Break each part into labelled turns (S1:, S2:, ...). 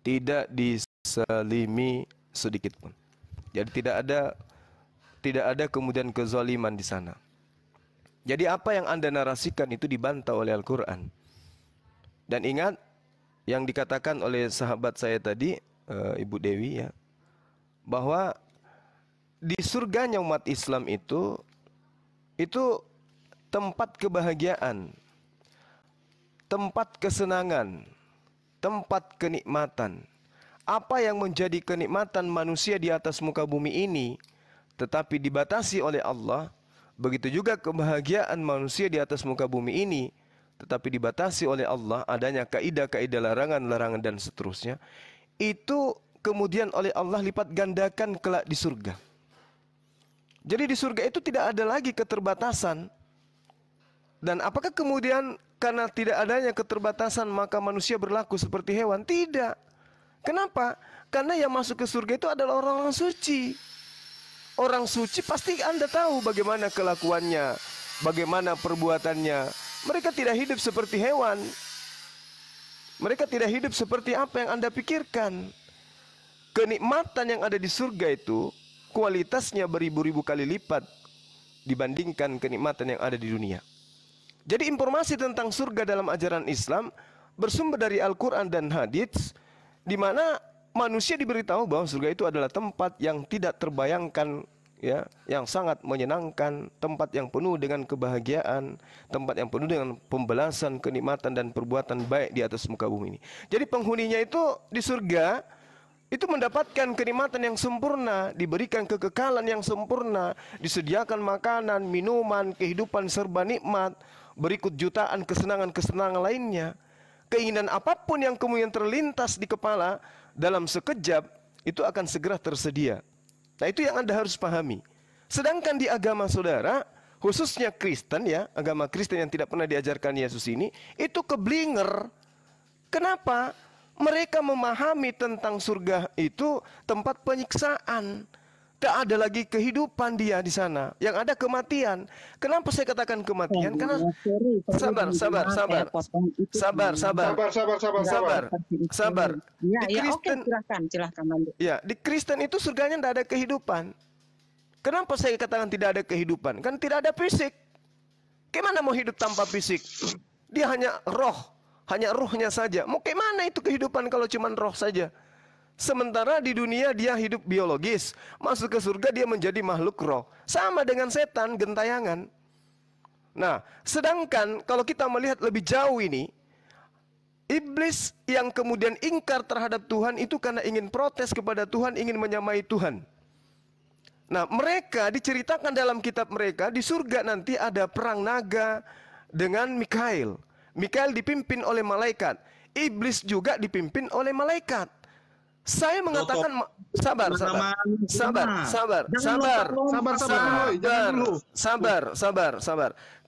S1: tidak diselimi sedikit pun. Jadi tidak ada kemudian kezaliman di sana. Jadi apa yang Anda narasikan itu dibantah oleh Al-Quran. Dan ingat yang dikatakan oleh sahabat saya tadi, Ibu Dewi ya, bahwa di surganya umat Islam itu tempat kebahagiaan, tempat kesenangan, tempat kenikmatan. Apa yang menjadi kenikmatan manusia di atas muka bumi ini tetapi dibatasi oleh Allah, begitu juga kebahagiaan manusia di atas muka bumi ini tetapi dibatasi oleh Allah, adanya kaidah-kaidah larangan-larangan dan seterusnya, itu kemudian oleh Allah lipat gandakan kelak di surga. Jadi di surga itu tidak ada lagi keterbatasan. Dan apakah kemudian karena tidak adanya keterbatasan maka manusia berlaku seperti hewan? Tidak. Kenapa? Karena yang masuk ke surga itu adalah orang-orang suci. Orang suci pasti Anda tahu bagaimana kelakuannya, bagaimana perbuatannya. Mereka tidak hidup seperti hewan. Mereka tidak hidup seperti apa yang Anda pikirkan. Kenikmatan yang ada di surga itu kualitasnya beribu-ribu kali lipat dibandingkan kenikmatan yang ada di dunia. Jadi informasi tentang surga dalam ajaran Islam bersumber dari Al-Quran dan hadits, di mana manusia diberitahu bahwa surga itu adalah tempat yang tidak terbayangkan, ya, yang sangat menyenangkan, tempat yang penuh dengan kebahagiaan, tempat yang penuh dengan pembelasan, kenikmatan dan perbuatan baik di atas muka bumi ini. Jadi penghuninya itu di surga itu mendapatkan kenikmatan yang sempurna, diberikan kekekalan yang sempurna, disediakan makanan, minuman, kehidupan serba nikmat, berikut jutaan kesenangan-kesenangan lainnya. Keinginan apapun yang kemudian terlintas di kepala dalam sekejap itu akan segera tersedia. Nah, itu yang Anda harus pahami. Sedangkan di agama saudara, khususnya Kristen ya, agama Kristen yang tidak pernah diajarkan Yesus ini, itu keblinger. Kenapa? Mereka memahami tentang surga itu tempat penyiksaan. Tak ada lagi kehidupan dia di sana. Yang ada kematian. Kenapa saya katakan kematian? Karena sabar. Di Kristen itu surganya tidak ada kehidupan. Kenapa saya katakan tidak ada kehidupan? Kan tidak ada fisik. Gimana mau hidup tanpa fisik? Dia hanya roh. Hanya ruhnya saja. Mau kemana itu kehidupan kalau cuma roh saja? Sementara di dunia dia hidup biologis. Masuk ke surga dia menjadi makhluk roh. Sama dengan setan, gentayangan. Nah, sedangkan kalau kita melihat lebih jauh ini, iblis yang kemudian ingkar terhadap Tuhan itu karena ingin protes kepada Tuhan, ingin menyamai Tuhan. Nah, mereka diceritakan dalam kitab mereka, di surga nanti ada perang naga dengan Mikail. Mikail dipimpin oleh malaikat. Iblis juga dipimpin oleh malaikat. Saya mengatakan sabar.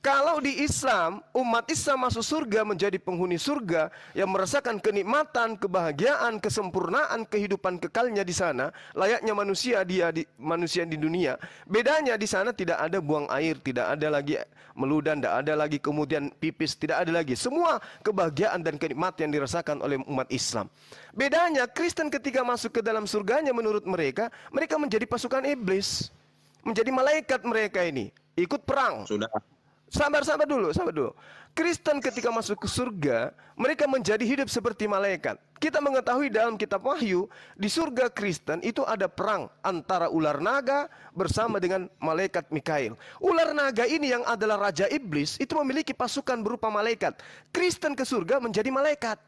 S1: Kalau di Islam, umat Islam masuk surga menjadi penghuni surga yang merasakan kenikmatan, kebahagiaan, kesempurnaan kehidupan kekalnya di sana, layaknya manusia di dunia. Bedanya di sana tidak ada buang air, tidak ada lagi meludah, tidak ada lagi kemudian pipis, tidak ada lagi. Semua kebahagiaan dan kenikmatan yang dirasakan oleh umat Islam. Bedanya Kristen ketika masuk ke dalam surganya menurut mereka menjadi pasukan iblis, menjadi malaikat mereka ini, ikut perang.
S2: Sudah.
S1: Sabar dulu. Kristen ketika masuk ke surga, mereka menjadi hidup seperti malaikat. Kita mengetahui dalam kitab Wahyu, di surga Kristen itu ada perang antara ular naga bersama dengan malaikat Mikail. Ular naga ini yang adalah raja iblis, itu memiliki pasukan berupa malaikat. Kristen ke surga menjadi malaikat.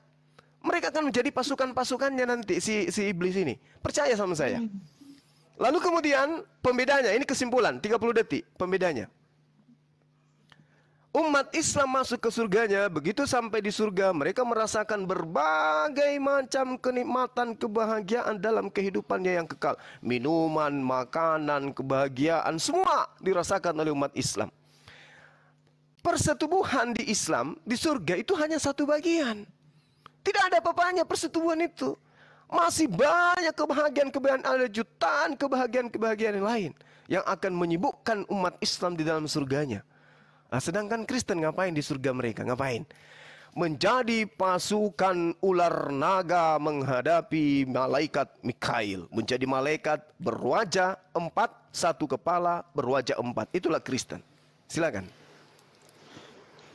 S1: Mereka akan menjadi pasukan-pasukannya nanti si iblis ini. Percaya sama saya. Lalu kemudian pembedanya, ini kesimpulan 30 detik pembedanya. Umat Islam masuk ke surganya, begitu sampai di surga mereka merasakan berbagai macam kenikmatan, kebahagiaan dalam kehidupannya yang kekal. Minuman, makanan, kebahagiaan, semua dirasakan oleh umat Islam. Persetubuhan di Islam, di surga itu hanya satu bagian. Tidak ada apa-apanya persetubuhan itu. Masih banyak kebahagiaan-kebahagiaan, ada jutaan kebahagiaan-kebahagiaan yang lain yang akan menyibukkan umat Islam di dalam surganya. Nah, sedangkan Kristen ngapain di surga mereka? Ngapain? menjadi pasukan ular naga menghadapi malaikat Mikail, menjadi malaikat berwajah 4, satu kepala berwajah 4. Itulah Kristen. Silakan.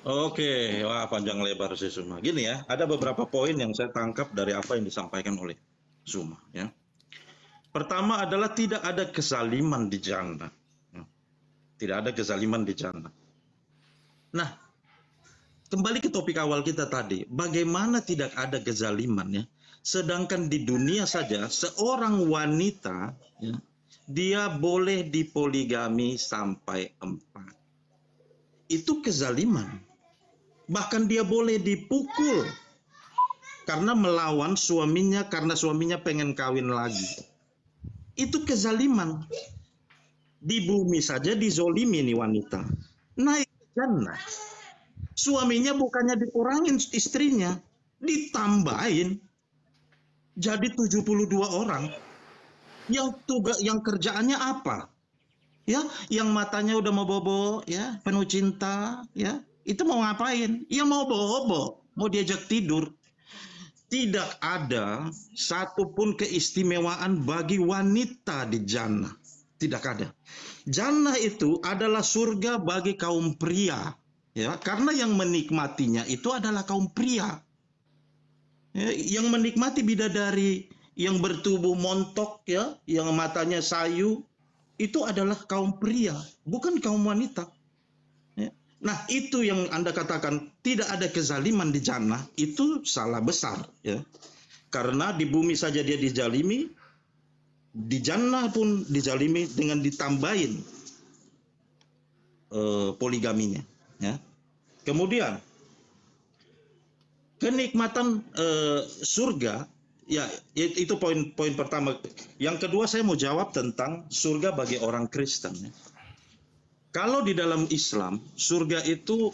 S2: Oke, wah panjang lebar sih Suma. Gini ya, ada beberapa poin yang saya tangkap dari apa yang disampaikan oleh Suma. Ya. Pertama adalah tidak ada kezaliman di jannah. Tidak ada kezaliman di jannah. Nah, kembali ke topik awal kita tadi, bagaimana tidak ada kezaliman ya? Sedangkan di dunia saja seorang wanita ya, dia boleh dipoligami sampai 4. Itu kezaliman. Bahkan dia boleh dipukul karena melawan suaminya karena suaminya pengen kawin lagi. Itu kezaliman. Di bumi saja dizolimi nih wanita. Naik ke jannah. Suaminya bukannya dikurangin istrinya, ditambahin jadi 72 orang. Yang kerjaannya apa? Ya, yang matanya udah mau bobo, ya, penuh cinta, ya. Itu mau ngapain? Ya mau bobo, mau diajak tidur. Tidak ada satupun keistimewaan bagi wanita di jannah. Tidak ada. Jannah itu adalah surga bagi kaum pria. Ya, karena yang menikmatinya itu adalah kaum pria. Ya, yang menikmati bidadari yang bertubuh montok, ya, yang matanya sayu, itu adalah kaum pria, bukan kaum wanita. Ya. Nah, itu yang Anda katakan tidak ada kezaliman di jannah, itu salah besar, ya. Karena di bumi saja dia dizalimi, di jannah pun dizalimi dengan ditambahin poligaminya, ya. Kemudian kenikmatan surga, ya itu poin pertama. Yang kedua saya mau jawab tentang surga bagi orang Kristen, ya. Kalau di dalam Islam, surga itu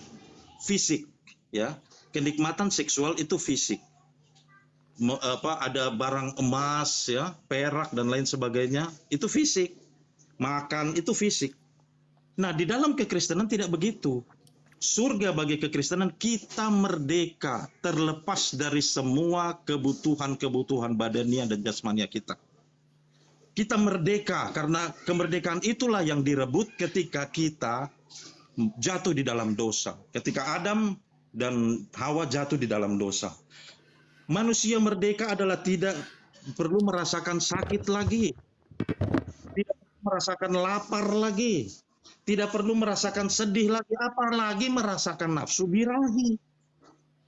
S2: fisik, ya. Kenikmatan seksual itu fisik. Ada barang emas, ya, perak dan lain sebagainya, itu fisik. Makan itu fisik. Nah, di dalam kekristenan tidak begitu. Surga bagi kekristenan kita merdeka, terlepas dari semua kebutuhan-kebutuhan badania dan jasmania kita. Kita merdeka karena kemerdekaan itulah yang direbut ketika kita jatuh di dalam dosa. Ketika Adam dan Hawa jatuh di dalam dosa. Manusia merdeka adalah tidak perlu merasakan sakit lagi. Tidak perlu merasakan lapar lagi. Tidak perlu merasakan sedih lagi. Apalagi merasakan nafsu birahi.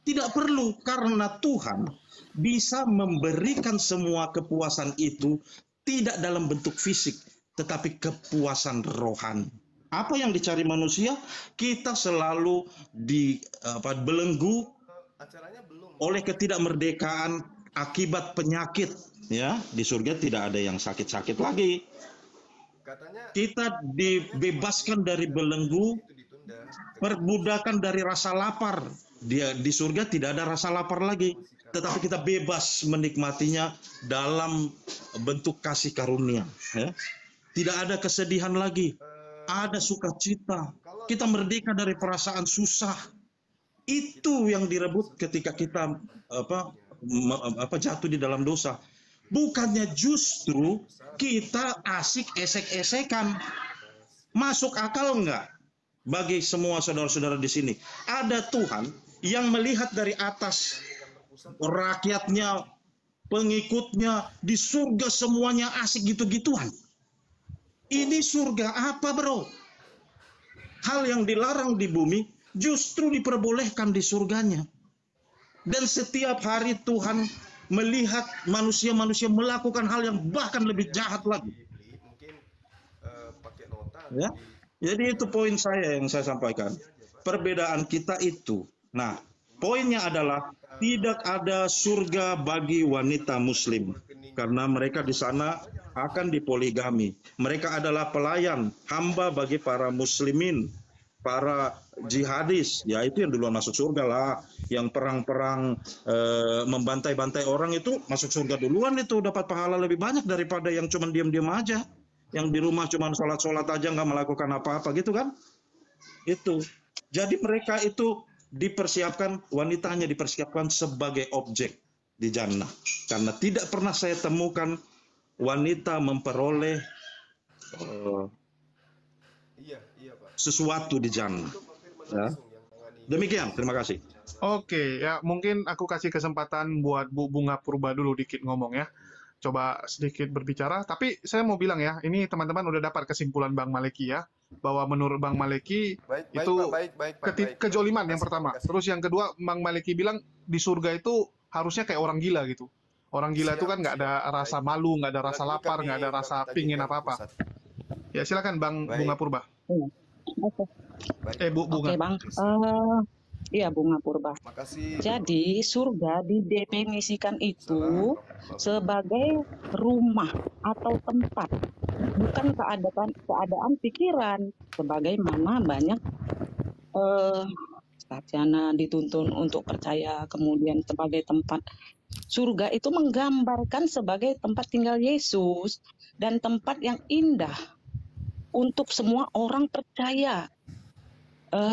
S2: Tidak perlu, karena Tuhan bisa memberikan semua kepuasan itu tidak dalam bentuk fisik, tetapi kepuasan rohani. Apa yang dicari manusia? Kita selalu dibelenggu oleh ketidakmerdekaan akibat penyakit. Ya, di surga tidak ada yang sakit-sakit lagi. Kita dibebaskan dari belenggu, perbudakan dari rasa lapar. Di surga tidak ada rasa lapar lagi, tetapi kita bebas menikmatinya dalam bentuk kasih karunia. Ya. Tidak ada kesedihan lagi, ada sukacita. Kita merdeka dari perasaan susah. Itu yang direbut ketika kita jatuh di dalam dosa. Bukannya justru kita asik esek-esekan. Masuk akal enggak bagi semua saudara-saudara di sini? Ada Tuhan yang melihat dari atas rakyatnya, pengikutnya, di surga semuanya asik gitu-gituan. Ini surga apa, bro? Hal yang dilarang di bumi justru diperbolehkan di surganya. Dan setiap hari Tuhan melihat manusia-manusia melakukan hal yang bahkan lebih jahat lagi. Ya, jadi itu poin saya yang saya sampaikan. Perbedaan kita itu. Nah, poinnya adalah tidak ada surga bagi wanita muslim karena mereka di sana akan dipoligami. Mereka adalah pelayan, hamba bagi para muslimin, para jihadis, ya itu yang duluan masuk surga lah. Yang perang-perang membantai-bantai orang itu masuk surga duluan, itu dapat pahala lebih banyak daripada yang cuma diam-diam aja. Yang di rumah cuma sholat-sholat aja nggak melakukan apa-apa gitu kan. Itu. Jadi mereka itu wanita hanya dipersiapkan sebagai objek di jannah. Karena tidak pernah saya temukan wanita memperoleh sesuatu di jannah. Ya. Demikian, terima kasih.
S3: Oke, ya mungkin aku kasih kesempatan buat Bu Bunga Purba dulu dikit ngomong ya. Coba sedikit berbicara, tapi saya mau bilang ya, ini teman-teman udah dapat kesimpulan Bang Maleki ya, bahwa menurut Bang Maleki itu kejoliman yang pertama. Terus yang kedua, Bang Maleki bilang di surga itu harusnya kayak orang gila gitu. Orang gila itu kan nggak ada rasa malu, nggak ada rasa lapar, nggak ada rasa pingin apa-apa. Ya silakan Bang Bunga Purba. Bu Bunga.
S4: Oke Bang. Iya Bunga Purba. Jadi surga didefinisikan itu sebagai rumah atau tempat, bukan keadaan pikiran. Sebagaimana banyak sarjana dituntun untuk percaya kemudian sebagai tempat. Surga itu menggambarkan sebagai tempat tinggal Yesus dan tempat yang indah untuk semua orang percaya.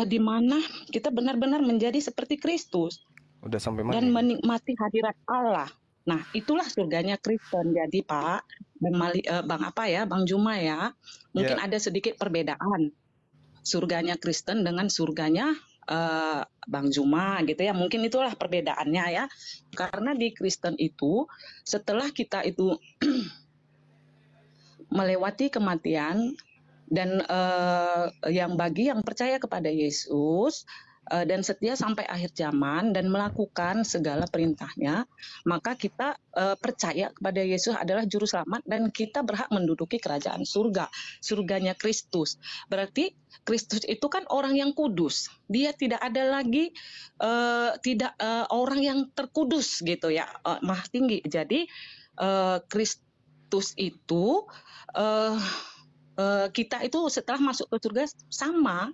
S4: Di mana kita benar-benar menjadi seperti Kristus dan menikmati hadirat Allah. Nah, itulah surganya Kristen. Jadi Pak, Bang Juma ya, mungkin ada sedikit perbedaan surganya Kristen dengan surganya Bang Juma gitu ya. Mungkin itulah perbedaannya ya. Karena di Kristen itu setelah kita itu melewati kematian, dan yang bagi yang percaya kepada Yesus dan setia sampai akhir zaman dan melakukan segala perintahnya, maka kita percaya kepada Yesus adalah juru selamat dan kita berhak menduduki kerajaan surga, surganya Kristus. Berarti Kristus itu kan orang yang kudus, dia tidak ada lagi orang yang terkudus gitu ya, maha tinggi. Jadi Kristus itu kita itu setelah masuk ke surga sama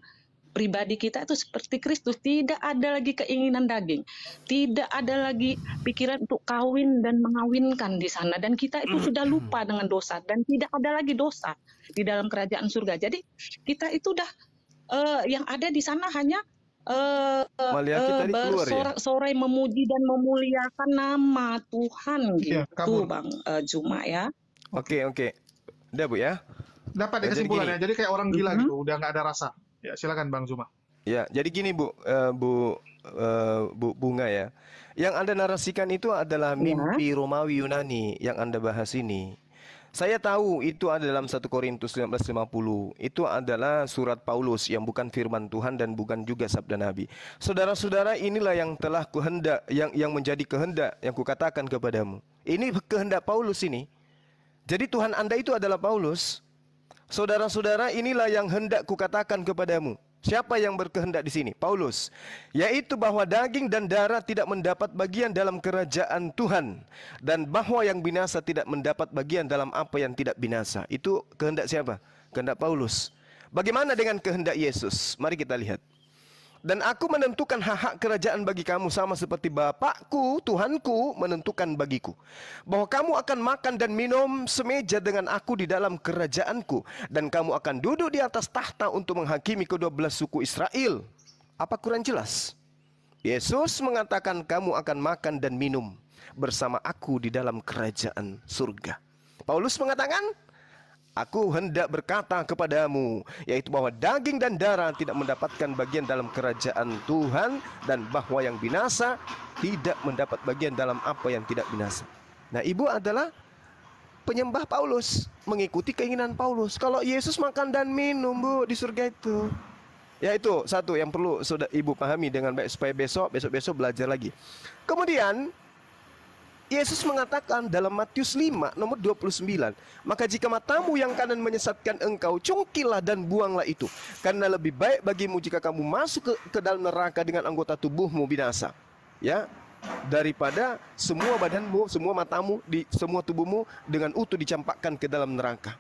S4: pribadi kita itu seperti Kristus, tidak ada lagi keinginan daging, tidak ada lagi pikiran untuk kawin dan mengawinkan di sana, dan kita itu sudah lupa dengan dosa dan tidak ada lagi dosa di dalam kerajaan surga. Jadi kita itu udah yang ada di sana hanya bersorak-sorai memuji dan memuliakan nama Tuhan gitu, Bang Juma ya.
S1: Oke. Udah Bu ya.
S3: Dapat kesimpulannya. Jadi kayak orang gila gitu, udah nggak ada rasa. Ya silakan Bang Zuma.
S1: Ya, jadi gini Bu Bunga ya. Yang Anda narasikan itu adalah mimpi Romawi Yunani yang Anda bahas ini. Saya tahu itu ada dalam 1 Korintus 15:50. Itu adalah surat Paulus yang bukan firman Tuhan dan bukan juga sabda Nabi. Saudara-saudara, inilah yang telah kuhendak, yang menjadi kehendak yang kukatakan kepadamu. Ini kehendak Paulus ini. Jadi Tuhan Anda itu adalah Paulus. Saudara-saudara, inilah yang hendak kukatakan kepadamu. Siapa yang berkehendak di sini? Paulus. Yaitu bahwa daging dan darah tidak mendapat bagian dalam kerajaan Tuhan, dan bahwa yang binasa tidak mendapat bagian dalam apa yang tidak binasa. Itu kehendak siapa? Kehendak Paulus. Bagaimana dengan kehendak Yesus? Mari kita lihat. Dan aku menentukan hak-hak kerajaan bagi kamu sama seperti Bapakku, Tuhanku, menentukan bagiku. Bahwa kamu akan makan dan minum semeja dengan aku di dalam kerajaanku. Dan kamu akan duduk di atas tahta untuk menghakimi ke-12 suku Israel. Apa kurang jelas? Yesus mengatakan kamu akan makan dan minum bersama aku di dalam kerajaan surga. Paulus mengatakan, aku hendak berkata kepadamu, yaitu bahwa daging dan darah tidak mendapatkan bagian dalam kerajaan Tuhan, dan bahwa yang binasa tidak mendapat bagian dalam apa yang tidak binasa. Nah, ibu adalah penyembah Paulus, mengikuti keinginan Paulus. Kalau Yesus makan dan minum Bu di surga itu, ya itu satu yang perlu ibu pahami dengan baik supaya besok belajar lagi. Kemudian Yesus mengatakan dalam Matius 5 nomor 29, maka jika matamu yang kanan menyesatkan engkau, cungkilah dan buanglah itu, karena lebih baik bagimu jika kamu masuk ke dalam neraka dengan anggota tubuhmu binasa, ya, daripada semua badanmu, semua matamu, semua tubuhmu dengan utuh dicampakkan ke dalam neraka.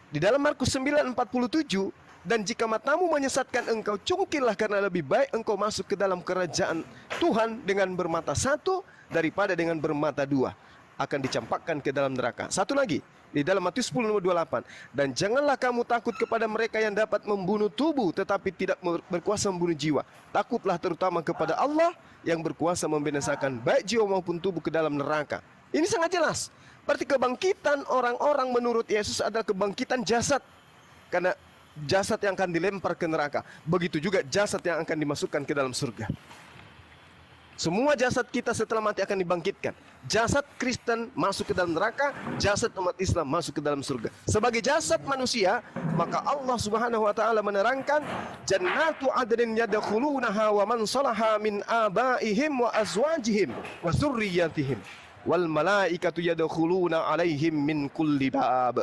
S1: Di dalam Markus 9:47, dan jika matamu menyesatkan engkau, cungkilah, karena lebih baik engkau masuk ke dalam kerajaan Tuhan dengan bermata satu daripada dengan bermata dua. akan dicampakkan ke dalam neraka. Satu lagi, di dalam Matius 10:28, dan janganlah kamu takut kepada mereka yang dapat membunuh tubuh tetapi tidak berkuasa membunuh jiwa. Takutlah terutama kepada Allah yang berkuasa membinasakan baik jiwa maupun tubuh ke dalam neraka. Ini sangat jelas. Berarti kebangkitan orang-orang menurut Yesus adalah kebangkitan jasad, karena jasad yang akan dilempar ke neraka. Begitu juga jasad yang akan dimasukkan ke dalam surga. Semua jasad kita setelah mati akan dibangkitkan. Jasad Kristen masuk ke dalam neraka, jasad umat Islam masuk ke dalam surga. Sebagai jasad manusia, maka Allah Subhanahu wa taala menerangkan, jannatu adnin yadkhulunaha wa man salaha min abaihim wa azwajihim wa dzurriyyatihim wal malaikatu yadkhuluna alaihim min kulli bab.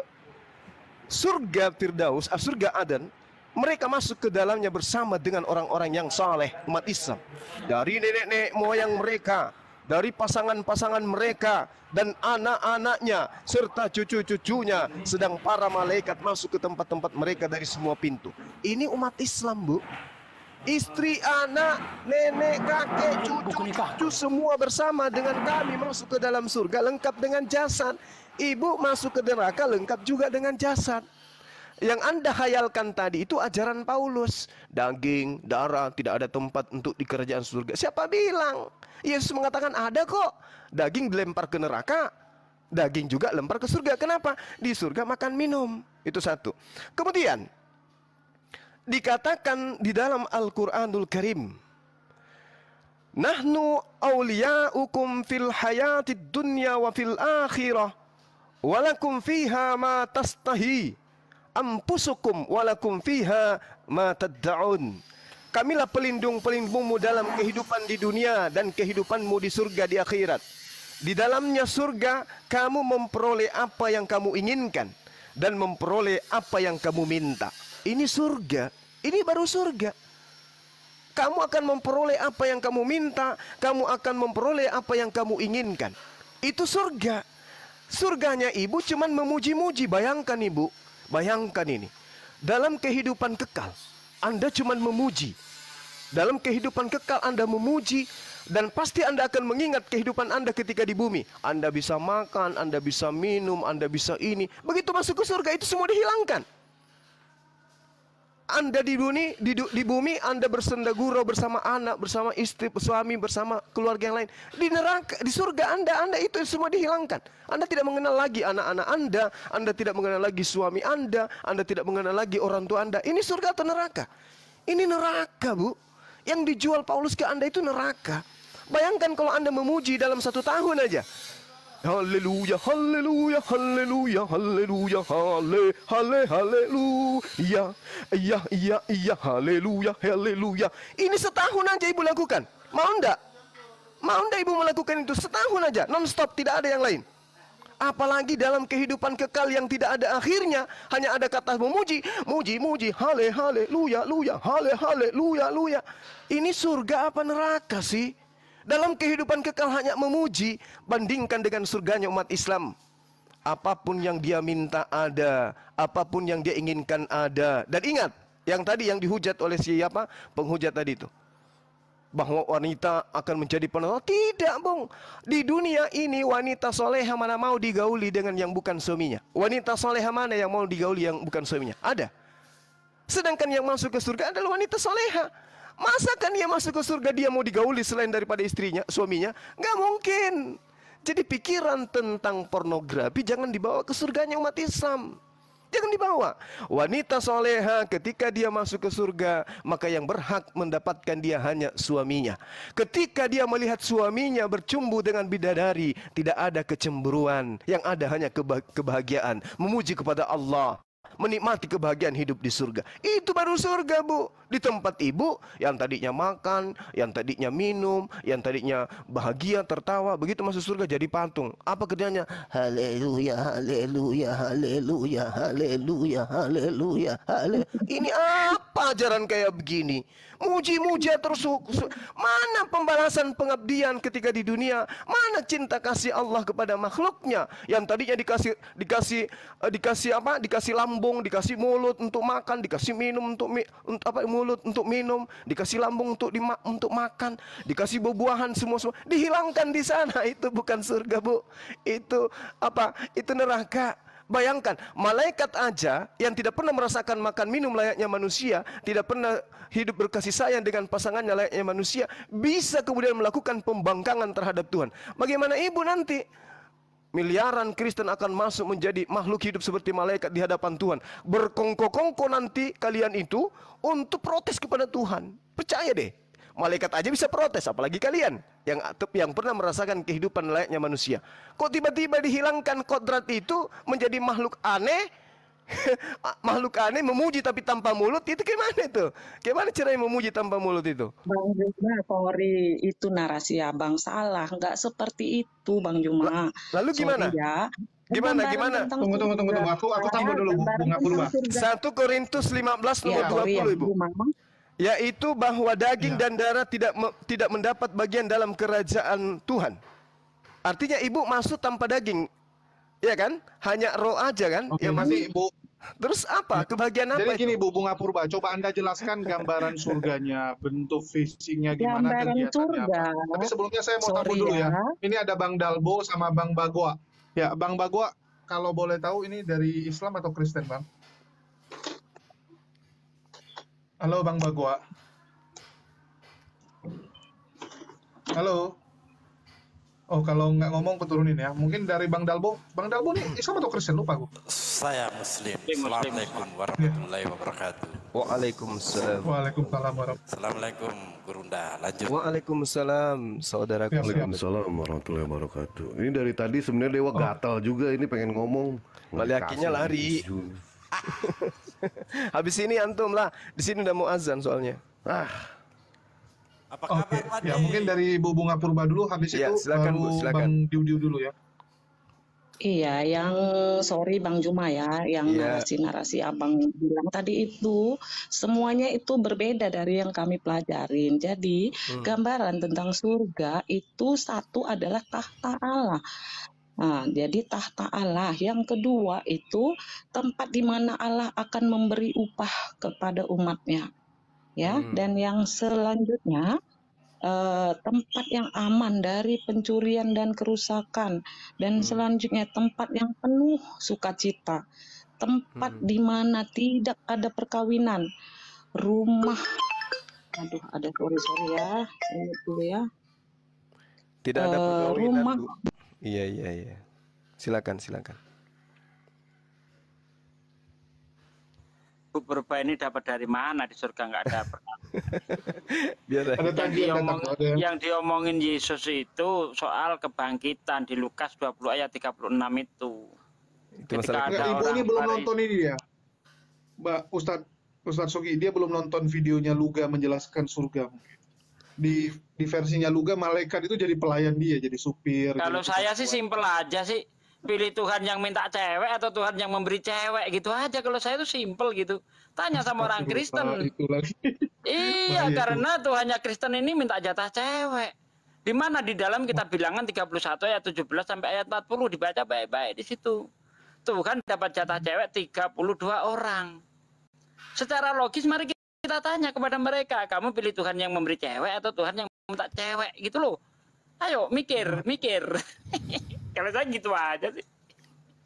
S1: Surga Firdaus, surga Aden, mereka masuk ke dalamnya bersama dengan orang-orang yang saleh, umat Islam. Dari nenek-nenek moyang mereka, dari pasangan-pasangan mereka, dan anak-anaknya, serta cucu-cucunya. Sedang para malaikat masuk ke tempat-tempat mereka dari semua pintu. Ini umat Islam, Bu. Istri, anak, nenek, kakek, cucu-cucu semua bersama dengan kami masuk ke dalam surga lengkap dengan jasad. Ibu masuk ke neraka lengkap juga dengan jasad. Yang Anda hayalkan tadi itu ajaran Paulus. Daging, darah, tidak ada tempat untuk di kerajaan surga. Siapa bilang? Yesus mengatakan ada kok. Daging dilempar ke neraka, daging juga lempar ke surga. Kenapa? Di surga makan minum. Itu satu. Kemudian dikatakan di dalam Al-Quranul Karim, nahnu awliya'ukum fil hayatid dunya wa fil akhirah walakum fiha ma tastahi ampusukum walakum fiha ma tadda'un. Kamilah pelindung-pelindungmu dalam kehidupan di dunia dan kehidupanmu di surga di akhirat. Di dalamnya surga kamu memperoleh apa yang kamu inginkan dan memperoleh apa yang kamu minta. Ini surga, ini baru surga. Kamu akan memperoleh apa yang kamu minta, kamu akan memperoleh apa yang kamu inginkan. Itu surga. Surganya ibu cuman memuji-muji. Bayangkan ibu, bayangkan ini. Dalam kehidupan kekal, Anda cuman memuji. Dalam kehidupan kekal Anda memuji, dan pasti Anda akan mengingat kehidupan Anda ketika di bumi. Anda bisa makan, Anda bisa minum, Anda bisa ini. Begitu masuk ke surga itu semua dihilangkan. Anda di bumi Anda bersendagurau bersama anak, bersama istri, suami, bersama keluarga yang lain. Di neraka, di surga Anda itu semua dihilangkan. Anda tidak mengenal lagi anak-anak Anda tidak mengenal lagi suami Anda tidak mengenal lagi orang tua Anda. Ini surga atau neraka? Ini neraka, Bu. Yang dijual Paulus ke Anda itu neraka. Bayangkan kalau Anda memuji dalam 1 tahun aja. Haleluya, haleluya, haleluya, haleluya, haleluya, iya, haleluya, haleluya. Ini setahun aja ibu lakukan. Mau enggak? Mau enggak ibu melakukan itu setahun aja, non-stop, tidak ada yang lain. Apalagi dalam kehidupan kekal yang tidak ada akhirnya, hanya ada kata memuji, muji, haleluya, haleluya. Ini surga apa neraka sih? Dalam kehidupan kekal hanya memuji, bandingkan dengan surganya umat Islam. Apapun yang dia minta ada, apapun yang dia inginkan ada. Dan ingat, yang tadi yang dihujat oleh siapa? Penghujat tadi itu. Bahwa wanita akan menjadi penolong. Tidak, Bung. Di dunia ini wanita soleha mana mau digauli dengan yang bukan suaminya? Wanita soleha mana yang mau digauli yang bukan suaminya? Ada. Sedangkan yang masuk ke surga adalah wanita soleha. Masakan dia masuk ke surga dia mau digauli selain daripada istrinya, suaminya? Nggak mungkin. Jadi pikiran tentang pornografi jangan dibawa ke surganya umat Islam. Jangan dibawa. Wanita soleha ketika dia masuk ke surga, maka yang berhak mendapatkan dia hanya suaminya. Ketika dia melihat suaminya bercumbu dengan bidadari, tidak ada kecemburuan. Yang ada hanya kebahagiaan. Memuji kepada Allah. Menikmati kebahagiaan hidup di surga. Itu baru surga, Bu. Di tempat ibu yang tadinya makan, yang tadinya minum, yang tadinya bahagia, tertawa, begitu masuk surga jadi patung. Apa kerjanya? Haleluya, haleluya, haleluya, haleluya, haleluya, haleluya. Ini apa ajaran kayak begini? Muji-muji terus. Mana pembalasan pengabdian ketika di dunia? Mana cinta kasih Allah kepada makhluknya? Yang tadinya dikasih apa? Dikasih Lambo lambung, dikasih mulut untuk makan, dikasih minum untuk mulut untuk minum, dikasih lambung untuk makan, dikasih buah-buahan semua dihilangkan di sana. Itu bukan surga, Bu. Itu apa? Itu neraka. Bayangkan, malaikat aja yang tidak pernah merasakan makan minum layaknya manusia, tidak pernah hidup berkasih sayang dengan pasangannya layaknya manusia, bisa kemudian melakukan pembangkangan terhadap Tuhan. Bagaimana ibu nanti? Miliaran Kristen akan masuk menjadi makhluk hidup seperti malaikat di hadapan Tuhan. Berkongko-kongko nanti kalian itu untuk protes kepada Tuhan. Percaya deh, malaikat aja bisa protes, apalagi kalian yang pernah merasakan kehidupan layaknya manusia. Kok tiba-tiba dihilangkan kodrat itu menjadi makhluk aneh? Makhluk aneh memuji tapi tanpa mulut, itu gimana itu? Gimana caranya memuji tanpa mulut itu?
S4: Bang Juma, sorry, itu narasi abang salah. Nggak seperti itu, Bang Juma.
S1: Lalu gimana?
S4: Sorry ya.
S1: Gimana?
S3: Tunggu. Aku tambah dulu, Bunga Purba.
S1: 1 Korintus 15 nomor
S4: Ya, sorry
S1: 20,
S4: ya,
S1: Ibu.
S4: Juma.
S1: Yaitu bahwa daging dan darah tidak mendapat bagian dalam kerajaan Tuhan. Artinya ibu masuk tanpa daging, ya kan? Hanya roh aja kan?
S3: Oke,
S1: Yang
S3: nanti Bu.
S1: Terus apa? Kebahagiaan apa?
S3: Jadi gini
S1: itu?
S3: Bu Bunga Purba, coba Anda jelaskan gambaran surganya, bentuk fisiknya gimana,
S4: Gambaran
S3: kegiatannya
S4: surga.
S3: apa. Tapi sebelumnya saya mau
S4: Sorry
S3: tahu dulu ya.
S4: ya.
S3: Ini ada Bang Dalbo sama Bang Bagwa. Ya, Bang Bagwa, kalau boleh tahu ini dari Islam atau Kristen, Bang? Halo Bang Bagwa. Halo. Oh, kalau nggak ngomong kuturunin ya. Mungkin dari Bang Dalbo. Bang Dalbo nih Islam atau Kristen? Lupa gue.
S5: Saya Muslim. Assalamualaikum warahmatullahi wabarakatuh.
S1: Waalaikumsalam.
S3: Waalaikumsalam warahmatullahi
S5: Assalamualaikum Gurunda. Lanjut.
S1: Waalaikumsalam, saudara.
S6: Waalaikumsalam warahmatullahi wabarakatuh. Ini dari tadi sebenarnya Dewa gatal juga, ini pengen ngomong.
S1: Maliakinya lari. Habis ini antum lah. Di sini udah mau azan soalnya.
S5: Apa
S3: Oke,
S5: kabar,
S3: ya
S5: Wadi?
S3: mungkin dari Bu Bunga Purba dulu, habis
S1: Ya,
S3: itu
S1: silakan,
S3: baru
S1: Bu, silakan.
S3: Bang Diu dulu ya.
S4: Iya, yang sorry Bang Juma ya, yang
S1: Iya.
S4: narasi-narasi abang bilang tadi itu semuanya itu berbeda dari yang kami pelajarin. Jadi gambaran tentang surga itu satu adalah tahta Allah. Nah, jadi tahta Allah. Yang kedua itu tempat di mana Allah akan memberi upah kepada umatnya. Ya, dan yang selanjutnya tempat yang aman dari pencurian dan kerusakan, dan selanjutnya tempat yang penuh sukacita, tempat di mana tidak ada perkawinan, rumah. Aduh, ada sorry ya, ini dulu ya.
S1: Tidak ada perkawinan,
S4: rumah.
S1: Bu. Iya. Silakan.
S7: Bu Purba ini dapat dari mana? Di surga nggak ada perkawinan.
S1: Biar
S3: Ada tadi yang datang, ada yang
S7: Yang diomongin Yesus itu soal kebangkitan di Lukas 20 ayat 36 itu.
S1: itu masalah.
S7: Ketika
S3: Enggak,
S7: ada
S3: Ibu
S7: orang
S3: ini belum
S7: Farisi.
S3: nonton ini dia. Mbak Ustadz Sugi, dia belum nonton videonya Luga menjelaskan surga mungkin. Di versinya Luga, malaikat itu jadi pelayan dia, jadi supir.
S7: Kalau
S3: jadi
S7: saya sih
S3: tukang
S7: simpel aja sih. Pilih Tuhan yang minta cewek atau Tuhan yang memberi cewek gitu aja. Kalau saya itu simpel gitu. Tanya sama orang Kristen.
S3: Itu lagi.
S7: Iya,
S3: Bahaya
S7: karena Tuhannya Kristen ini minta jatah cewek. Di mana di dalam kita bilangan 31 ayat 17 sampai ayat 40 dibaca baik-baik di situ. Tuhan dapat jatah cewek 32 orang. Secara logis mari kita tanya kepada mereka, kamu pilih Tuhan yang memberi cewek atau Tuhan yang minta cewek gitu loh. Ayo mikir. Kalau saya gitu aja sih.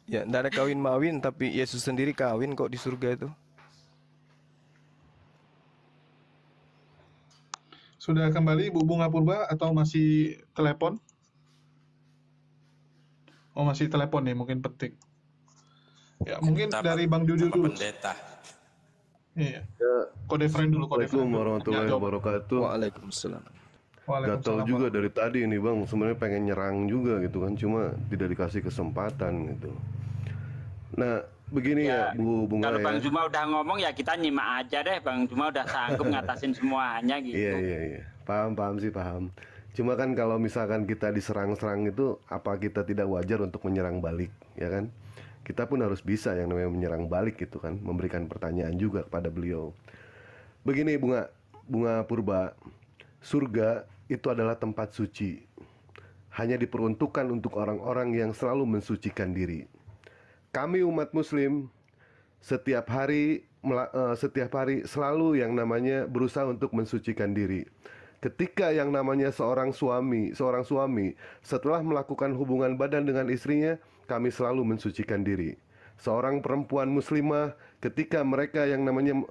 S1: Ya, enggak ada kawin-mawin, tapi Yesus sendiri kawin kok di surga itu.
S3: Sudah kembali Bu Bunga Purba atau masih telepon? Oh, masih telepon nih, mungkin penting. Ya, mungkin
S5: Kita
S3: dari Bang Dudu
S5: sama
S3: dulu.
S5: pendeta.
S3: Iya. Kode friend dulu, kode
S6: Assalamualaikum
S3: friend dulu.
S6: warahmatullahi
S3: Ya, jawab.
S6: wabarakatuh.
S1: Waalaikumsalam.
S3: Waalaikumsalam.
S6: Gatal juga dari tadi nih Bang, sebenarnya pengen nyerang juga gitu kan, cuma tidak dikasih kesempatan gitu. Nah, begini ya, Bu Bunga
S7: Kalau
S6: ya.
S7: Bang Juma udah ngomong ya kita nyimak aja deh. Bang Juma udah sanggup ngatasin semuanya gitu.
S6: Iya. Paham sih, paham. Cuma kan kalau misalkan kita diserang-serang itu, apa kita tidak wajar untuk menyerang balik, ya kan? Kita pun harus bisa yang namanya menyerang balik gitu kan, memberikan pertanyaan juga kepada beliau. Begini Bunga Purba, surga itu adalah tempat suci. Hanya diperuntukkan untuk orang-orang yang selalu mensucikan diri. Kami umat muslim setiap hari selalu yang namanya berusaha untuk mensucikan diri. Ketika yang namanya seorang suami setelah melakukan hubungan badan dengan istrinya, kami selalu mensucikan diri. Seorang perempuan muslimah ketika mereka yang namanya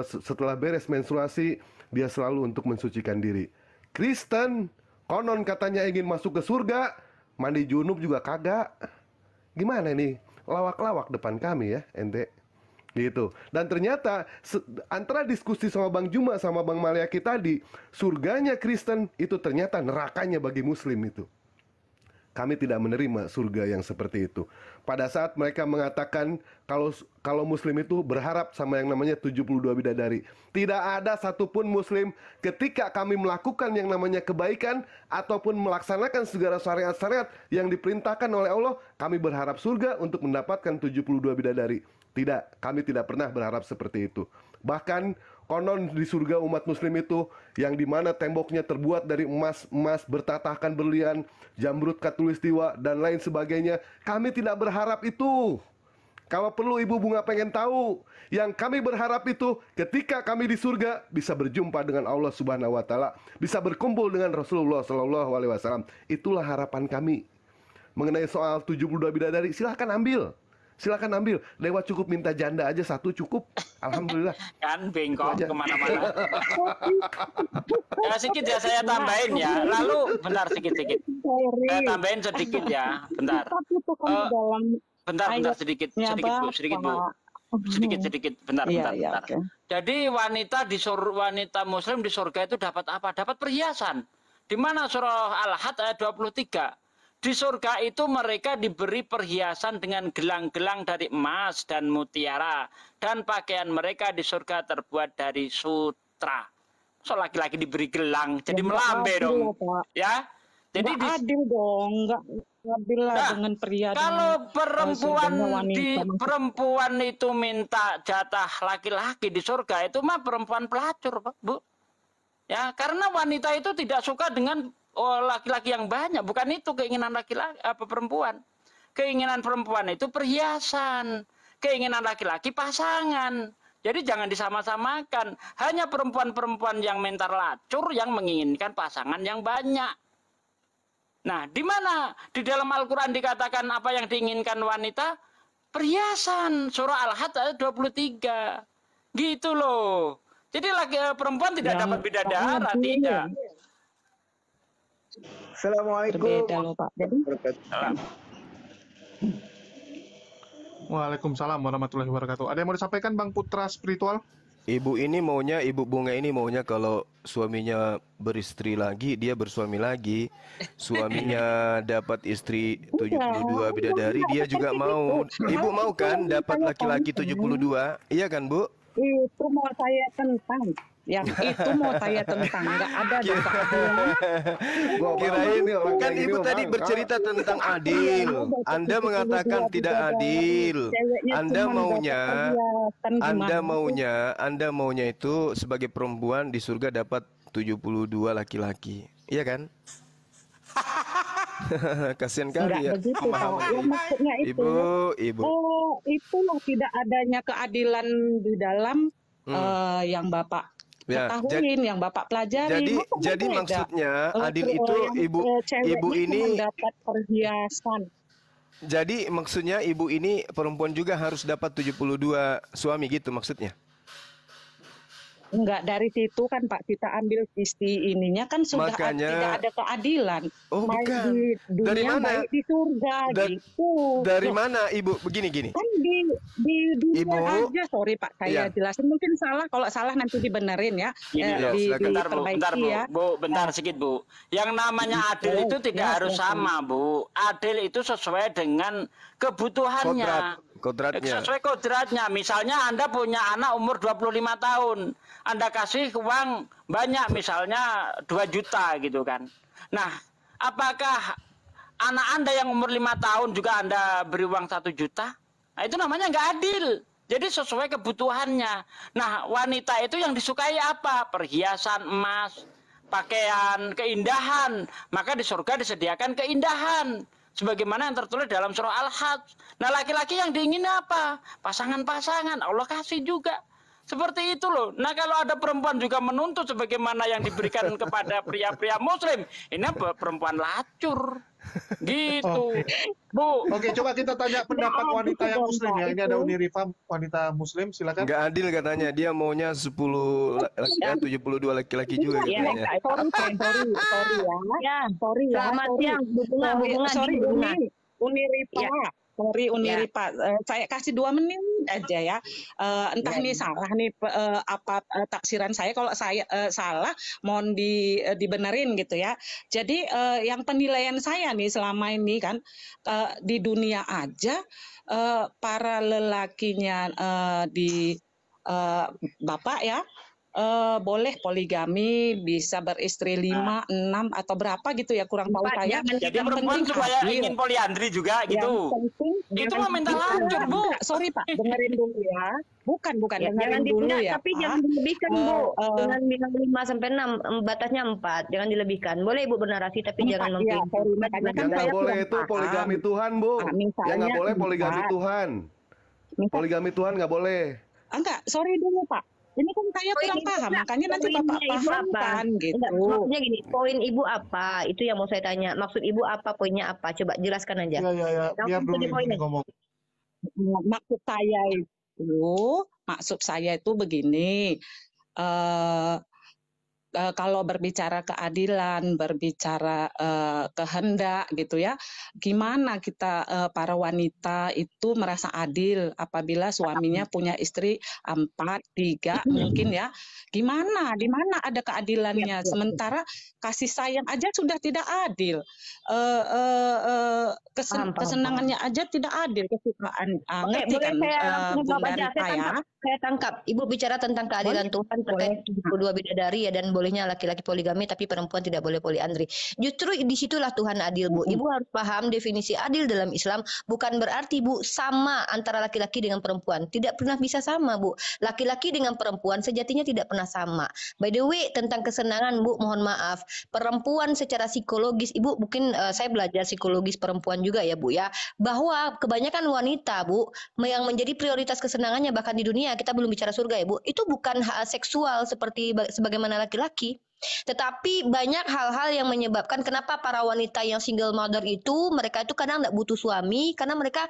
S6: setelah beres menstruasi, dia selalu untuk mensucikan diri. Kristen konon katanya ingin masuk ke surga, mandi junub juga kagak. Gimana nih? Lawak-lawak depan kami ya, ente. Gitu. Dan ternyata antara diskusi sama Bang Juma sama Bang Maliaki tadi, surganya Kristen itu ternyata nerakanya bagi muslim itu. Kami tidak menerima surga yang seperti itu. Pada saat mereka mengatakan kalau muslim itu berharap sama yang namanya 72 bidadari. Tidak ada satupun muslim ketika kami melakukan yang namanya kebaikan ataupun melaksanakan segala syariat-syariat yang diperintahkan oleh Allah, kami berharap surga untuk mendapatkan 72 bidadari. Tidak, kami tidak pernah berharap seperti itu. Bahkan konon di surga umat muslim itu yang dimana temboknya terbuat dari emas bertatahkan berlian, jamrud khatulistiwa dan lain sebagainya. Kami tidak berharap itu. Kalau perlu Ibu Bunga pengen tahu, yang kami berharap itu ketika kami di surga bisa berjumpa dengan Allah Subhanahu wa taala, bisa berkumpul dengan Rasulullah sallallahu alaihi wasallam. Itulah harapan kami. Mengenai soal 72 bidadari, silahkan ambil. Silakan ambil. Lewat cukup minta janda aja satu cukup. Alhamdulillah.
S7: Kan bengkok kemana-mana. Ya, sedikit ya saya tambahin ya. Lalu bentar sedikit. Saya tambahin sedikit ya. Bentar. Bentar sedikit Bu. Sedikit. Bentar.
S4: Okay.
S7: Jadi wanita muslim di surga itu dapat apa? Dapat perhiasan. Di mana surah Al-Had ayat 23. Di surga itu mereka diberi perhiasan dengan gelang-gelang dari emas dan mutiara. Dan pakaian mereka di surga terbuat dari sutra. So laki-laki diberi gelang, jadi melambe dong. Ya, jadi
S4: adil dong, nggak adil lah dengan pria.
S7: Kalau perempuan itu minta jatah laki-laki di surga, itu mah perempuan pelacur, Bu. Ya, karena wanita itu tidak suka dengan laki-laki yang banyak, bukan itu keinginan laki-laki perempuan. Keinginan perempuan itu perhiasan, keinginan laki-laki pasangan. Jadi jangan disama-samakan. Hanya perempuan-perempuan yang mental lacur yang menginginkan pasangan yang banyak. Nah, di mana di dalam Al-Qur'an dikatakan apa yang diinginkan wanita? Perhiasan. Surah Al-Had ayat 23. Gitu loh. Jadi perempuan tidak dapat bidadara, tidak.
S8: Assalamualaikum.
S4: Berbeda loh Pak.
S3: Waalaikumsalam warahmatullahi wabarakatuh. Ada yang mau disampaikan Bang Putra Spiritual?
S1: Ibu Bunga ini maunya kalau suaminya beristri lagi, dia bersuami lagi, suaminya dapat istri 72 bidadari, dia juga mau. Ibu mau kan dapat laki-laki 72? Iya kan, Bu?
S4: Itu mau saya tentang. Yang itu mau saya tentang, nggak ada dong keadilan.
S1: Kirain kan Ibu tadi bercerita tentang adil. Anda mengatakan tidak adil. Anda maunya itu sebagai perempuan di surga dapat 72 laki-laki. Iya kan? Kasihan kali ya.
S4: Begitu, Pak. Yang maksudnya itu.
S1: Ibu.
S4: Itulah tidak adanya keadilan di dalam yang Bapak ketahuin, yang Bapak pelajari.
S1: Jadi maksudnya adil itu ibu ini
S4: mendapat perhiasan.
S1: Jadi maksudnya ibu ini perempuan juga harus dapat 72 suami gitu maksudnya?
S4: Enggak, dari situ kan Pak kita ambil sisi ininya kan sudah tidak ada keadilan.
S1: Oh, bukan.
S4: Di dunia,
S1: dari mana?
S4: baik di surga gitu.
S1: Dari mana Ibu? Begini.
S4: Kan di dunia
S1: Ibu,
S4: aja, sorry Pak saya jelasin. Mungkin salah, kalau salah nanti dibenerin ya.
S7: Bentar Bu, bentar sedikit Bu. Yang namanya adil itu tidak harus sama Bu. Adil itu sesuai dengan kebutuhannya.
S1: Kodratnya.
S7: Sesuai kodratnya. Misalnya Anda punya anak umur 25 tahun. Anda kasih uang banyak, misalnya 2 juta gitu kan. Nah, apakah anak Anda yang umur 5 tahun juga Anda beri uang 1 juta? Nah, itu namanya nggak adil. Jadi sesuai kebutuhannya. Nah, wanita itu yang disukai apa? Perhiasan emas, pakaian, keindahan. Maka di surga disediakan keindahan. Sebagaimana yang tertulis dalam surah Al-Hajj. Nah, laki-laki yang diingini apa? Pasangan-pasangan. Allah kasih juga. Seperti itu loh. Nah, kalau ada perempuan juga menuntut sebagaimana yang diberikan kepada pria-pria muslim, ini perempuan lacur. Gitu. Bu.
S3: Oke, coba kita tanya pendapat wanita yang muslim ya. Ini ada Unirifa, wanita muslim, silakan.
S1: Nggak adil katanya, dia maunya 10 laki-laki, 72 laki-laki juga
S4: Ya,
S1: katanya.
S4: sorry ya.
S8: Selamat siang, hubungan
S4: Sorry, Uniripa.
S8: Ya.
S4: Sorry Uniripa, saya kasih 2 menit aja ya. Entah
S8: Ya.
S4: nih salah nih apa taksiran saya. Kalau saya salah, mohon dibenerin gitu ya. Jadi yang penilaian saya nih selama ini kan di dunia aja para lelakinya di bapak ya. Boleh poligami, bisa beristri 5, 6 atau berapa gitu ya, kurang tahu saya.
S7: Jadi
S4: Yang
S7: perempuan
S4: penting
S7: supaya
S4: adil.
S7: ingin poliandri juga
S4: Yang
S7: gitu.
S4: penting
S7: Itu
S4: jangan
S7: mah minta
S4: bukan,
S7: lancur, Bu.
S4: enggak, sorry Pak, dengerin dulu ya. Bukan
S8: Ya,
S4: dengerin
S8: jangan
S4: dulu
S8: ditunda,
S4: ya
S8: tapi
S4: Pak.
S8: jangan dilebihkan, Bu. Dengan
S4: Eh,
S8: bilang 5 sampai 6, batasnya 4, jangan dilebihkan. Boleh Ibu bernarasi, tapi jangan
S4: Empat, ya,
S8: memperinci.
S4: sorry, makanya kan
S6: Yang nggak
S4: saya
S6: boleh
S4: kurang
S6: itu
S4: paham.
S6: poligami Tuhan, Bu.
S4: Ah,
S6: Yang nggak
S4: misalnya
S6: boleh poligami
S4: 4.
S6: Tuhan.
S4: Misal-
S6: Poligami Tuhan nggak boleh.
S4: Enggak, sorry dulu Pak. Ini kan saya kurang paham, makanya nanti Bapak
S8: Poinnya Ibu
S4: paham
S8: apa?
S4: kan gitu.
S8: Enggak, maksudnya gini, poin Ibu apa? Itu yang mau saya tanya. Maksud Ibu apa, poinnya apa? Coba jelaskan aja.
S3: Ya. Biar
S8: Langsung
S3: dulu
S8: to the
S3: Ibu
S8: point.
S3: ngomong.
S4: Maksud saya itu begini. eh Kalau berbicara keadilan, berbicara kehendak gitu ya, gimana kita para wanita itu merasa adil apabila suaminya punya istri 4, 3 mungkin ya, di mana ada keadilannya? Sementara kasih sayang aja sudah tidak adil,
S8: Paham.
S4: kesenangannya aja tidak adil, kesukaan,
S8: Oke,
S4: ngerti
S8: boleh
S4: kan
S8: saya langsung
S4: Bunda
S8: jawab aja.
S4: Rita ya?
S8: Saya tangkap. Ibu bicara tentang keadilan Tuhan terkait 72 bidadari ya, dan bolehnya laki-laki poligami tapi perempuan tidak boleh poliandri. Justru disitulah Tuhan adil, Bu. Ibu harus paham definisi adil dalam Islam bukan berarti, Bu, sama antara laki-laki dengan perempuan. Tidak pernah bisa sama, Bu. Laki-laki dengan perempuan sejatinya tidak pernah sama. By the way, tentang kesenangan, Bu, mohon maaf. Perempuan secara psikologis, Ibu mungkin saya belajar psikologis perempuan juga ya, Bu ya, bahwa kebanyakan wanita, Bu, yang menjadi prioritas kesenangannya bahkan di dunia, kita belum bicara surga ya, Bu, itu bukan hak seksual seperti sebagaimana laki-laki. Tetapi banyak hal-hal yang menyebabkan kenapa para wanita yang single mother itu mereka itu kadang tidak butuh suami karena mereka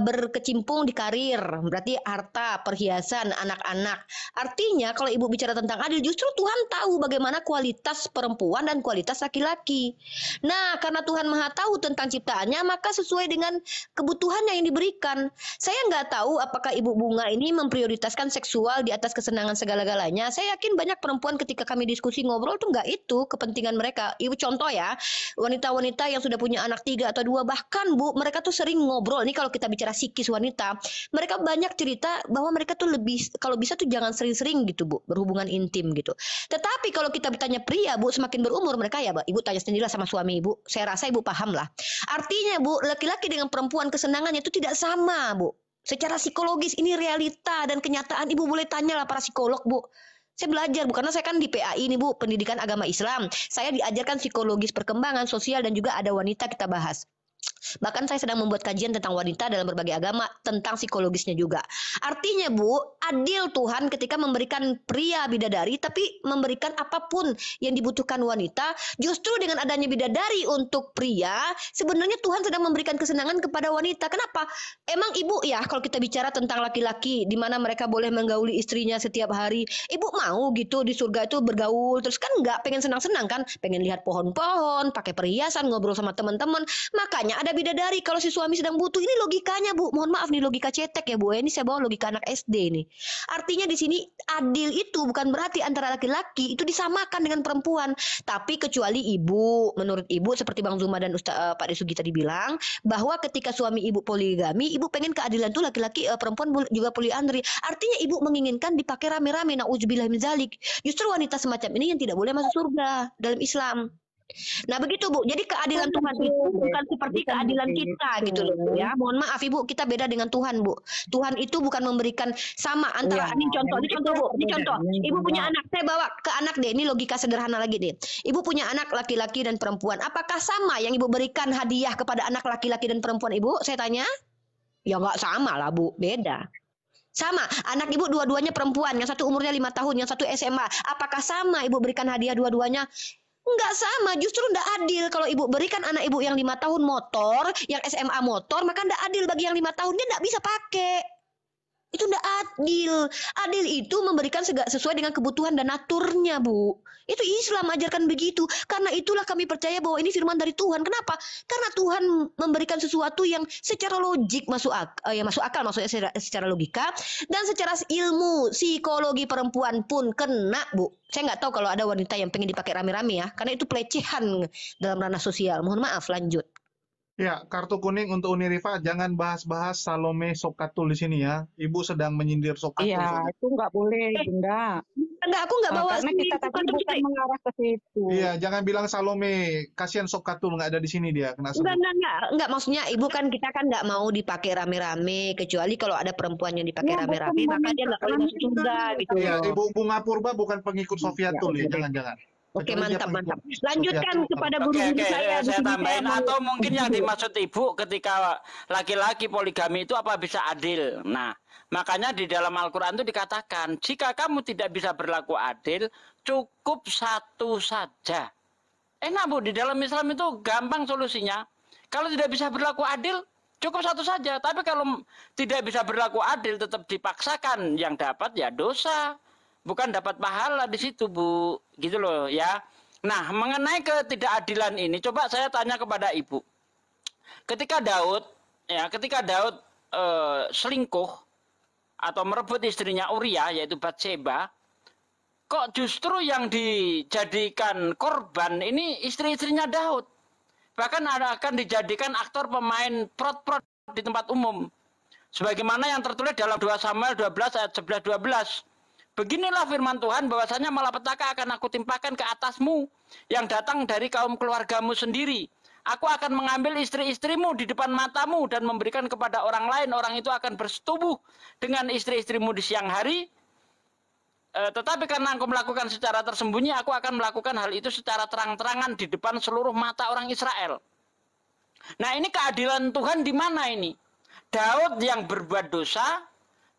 S8: berkecimpung di karir, berarti harta, perhiasan, anak-anak. Artinya kalau Ibu bicara tentang adil, justru Tuhan tahu bagaimana kualitas perempuan dan kualitas laki-laki. Nah, karena Tuhan Maha tahu tentang ciptaannya, maka sesuai dengan kebutuhan yang diberikan. Saya nggak tahu apakah Ibu Bunga ini memprioritaskan seksual di atas kesenangan segala-galanya. Saya yakin banyak perempuan ketika kami diskusi ngobrol tuh nggak itu kepentingan mereka. Ibu contoh ya, wanita-wanita yang sudah punya anak 3 atau 2, bahkan Bu, mereka tuh sering ngobrol. Ini kalau kita bicara psikis wanita, mereka banyak cerita bahwa mereka tuh lebih, kalau bisa tuh jangan sering-sering gitu, Bu, berhubungan intim gitu. Tetapi kalau kita bertanya pria, Bu, semakin berumur mereka ya, Ibu tanya sendirilah sama suami Ibu. Saya rasa Ibu paham lah. Artinya, Bu, laki-laki dengan perempuan kesenangannya itu tidak sama, Bu. Secara psikologis ini realita dan kenyataan. Ibu boleh tanya lah para psikolog, Bu. Saya belajar, Bu, karena saya kan di PAI ini, Bu, pendidikan agama Islam. Saya diajarkan psikologis perkembangan sosial dan juga ada wanita kita bahas. Bahkan saya sedang membuat kajian tentang wanita dalam berbagai agama, tentang psikologisnya juga. Artinya, Bu, adil Tuhan ketika memberikan pria bidadari, tapi memberikan apapun yang dibutuhkan wanita. Justru dengan adanya bidadari untuk pria, sebenarnya Tuhan sedang memberikan kesenangan kepada wanita. Kenapa? Emang Ibu ya, kalau kita bicara tentang laki-laki, di mana mereka boleh menggauli istrinya setiap hari, Ibu mau gitu di surga itu bergaul, terus kan nggak pengen senang-senang kan? Pengen lihat pohon-pohon, pakai perhiasan, ngobrol sama teman-teman. Makanya ada bidadari kalau si suami sedang butuh. Ini logikanya, Bu. Mohon maaf nih, logika cetek ya, Bu. Ini saya bawa logika anak SD nih. Artinya di sini adil itu bukan berarti antara laki-laki itu disamakan dengan perempuan. Tapi kecuali Ibu, menurut Ibu seperti Bang Zuma dan Pak Desugi tadi bilang, bahwa ketika suami Ibu poligami, Ibu pengen keadilan tuh laki-laki perempuan juga poliandri. Artinya Ibu menginginkan dipakai rame-rame. Nauzubillah min zalik. Justru wanita semacam ini yang tidak boleh masuk surga dalam Islam. Nah begitu Bu, jadi keadilan Tuhan itu bukan seperti keadilan kita gitu loh Bu, ya. Mohon maaf Ibu, kita beda dengan Tuhan Bu. Tuhan itu bukan memberikan sama antara, ini contoh Bu, ini contoh. Ibu punya anak, saya bawa ke anak deh, ini logika sederhana lagi deh. Ibu punya anak laki-laki dan perempuan, apakah sama yang Ibu berikan hadiah kepada anak laki-laki dan perempuan Ibu? Saya tanya. Ya nggak sama lah Bu, beda. Sama, anak Ibu dua-duanya perempuan, yang satu umurnya 5 tahun, yang satu SMA. Apakah sama Ibu berikan hadiah dua-duanya? Enggak sama, justru enggak adil. Kalau Ibu berikan anak Ibu yang 5 tahun motor, yang SMA motor, maka enggak adil bagi yang 5 tahun, dia enggak bisa pakai. Itu enggak adil. Adil itu memberikan sesuai dengan kebutuhan dan naturnya, Bu. Itu Islam ajarkan begitu. Karena itulah kami percaya bahwa ini firman dari Tuhan. Kenapa? Karena Tuhan memberikan sesuatu yang secara logik masuk akal, maksudnya secara logika, dan secara ilmu psikologi perempuan pun kena, Bu. Saya nggak tahu kalau ada wanita yang pengen dipakai rame-rame ya, karena itu pelecehan dalam ranah sosial. Mohon maaf, lanjut.
S3: Ya, kartu kuning untuk Unirifa, jangan bahas-bahas Salome Sokatul di sini ya. Ibu sedang menyindir Sokatul.
S4: Iya, itu nggak boleh, Bunda.
S8: Enggak, aku nggak bawa
S4: Karena kita tadi bukan mengarah ke situ.
S3: Iya, jangan bilang Salome, kasihan Sokatul nggak ada di sini dia. Kena sebut.
S8: Enggak, maksudnya Ibu kan, kita kan nggak mau dipakai rame-rame, kecuali kalau ada perempuan yang dipakai rame-rame, maka dia nggak boleh masuk surga gitu.
S3: Iya, Ibu Bunga Purba bukan pengikut Sofiatul ya, jangan-jangan.
S8: Oke, mantap. Lanjutkan kepada guru-guru saya.
S7: Saya tambahin, atau mungkin yang dimaksud Ibu ketika laki-laki poligami itu apa bisa adil. Nah, makanya di dalam Al-Quran itu dikatakan, jika kamu tidak bisa berlaku adil, cukup satu saja. Enak Bu, di dalam Islam itu gampang solusinya. Kalau tidak bisa berlaku adil, cukup satu saja. Tapi kalau tidak bisa berlaku adil, tetap dipaksakan, yang dapat ya dosa. Bukan dapat pahala di situ, Bu. Gitu loh ya. Nah, mengenai ketidakadilan ini, coba saya tanya kepada Ibu. Ketika Daud selingkuh atau merebut istrinya Uria, yaitu Batseba, kok justru yang dijadikan korban ini istri-istrinya Daud. Bahkan akan dijadikan aktor pemain prot-prot di tempat umum. Sebagaimana yang tertulis dalam 2 Samuel 12 ayat 11-12. Beginilah firman Tuhan, bahwasanya malapetaka akan aku timpakan ke atasmu yang datang dari kaum keluargamu sendiri. Aku akan mengambil istri-istrimu di depan matamu dan memberikan kepada orang lain. Orang itu akan bersetubuh dengan istri-istrimu di siang hari. Tetapi karena engkau melakukan secara tersembunyi, aku akan melakukan hal itu secara terang-terangan di depan seluruh mata orang Israel. Nah, ini keadilan Tuhan di mana ini? Daud yang berbuat dosa,